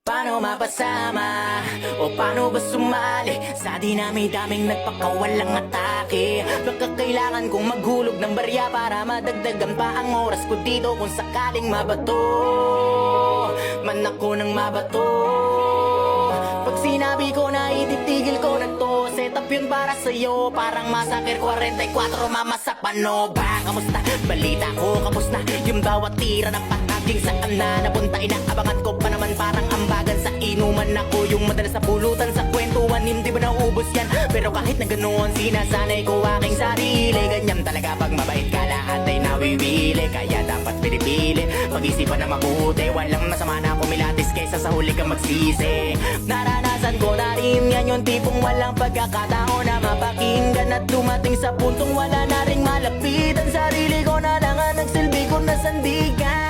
Paano mapasama o paano ba sumali sa dinami-daming nagpakawalang atake? Baka kailangan kong maghulog ng barya para madagdagan pa ang oras ko dito kung sakaling mabato man ako ng mabato. Pag sinabi ko na ititigil ko na to, set up yun para sa'yo, parang Massacre 44, mama sa pano ba? Kamusta? Balita ko, kapos na yung bawat tira ng paaging saan na napunta. Inaabangan ko pa naman parang ambagan sa inuman. Ako yung madalas sa pulutan sa kwentuhan, hindi ba naubos yan? Pero kahit na ganoon, sinasanay ko aking sarili. Ganyan talaga pag mabait ka, lahat ay nawiwili. Kaya dapat pinipili, pag-isipan na mabuti. Walang masama na kumilatis kaysa sa huli kang magsisi. Naranasan ko na rin yan, yung tipong walang pagkakataon na mapakinggan at dumating sa puntong wala na ring malapitan. Sarili ko na lang ang nagsilbi ko na sandigan.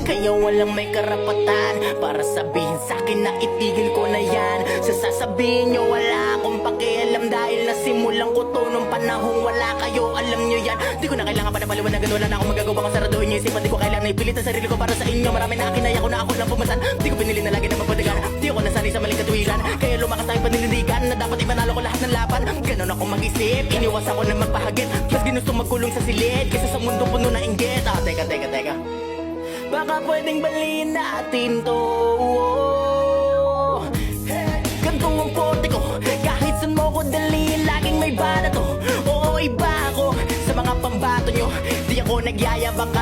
Kaya walang may karapatan para sabihin sa'kin na itigil ko na yan. Sasabihin nyo wala akong pakialam dahil nasimulan ko to nung panahong wala kayo, alam nyo yan. Di ko na kailangan pa na paliwanagan, wala na akong magagawa kung saraduhin nyo isipan. Di ko kailangan na ipilit ang sarili ko para sa inyo. Marami na akin, ko na ako lang pumasan. Di ko pinili na lagi na mapadagan. Di ako nasanay sa maling katuwiran, kaya lumakas tayo paninindigan na dapat ipanalo ko lahat ng laban. Ganon ako mag-isip, iniwas ako na magpahagit. Mas ginusto magkulong sa silid kaysa sa mundo puno na inggit. Teka baka pwedeng baliin natin to. Ganto ang forte ko, kahit saan mo ko dalhin, laging may bala to. Oo, iba ako sa mga pambato nyo. Di ako nagyayabang kaya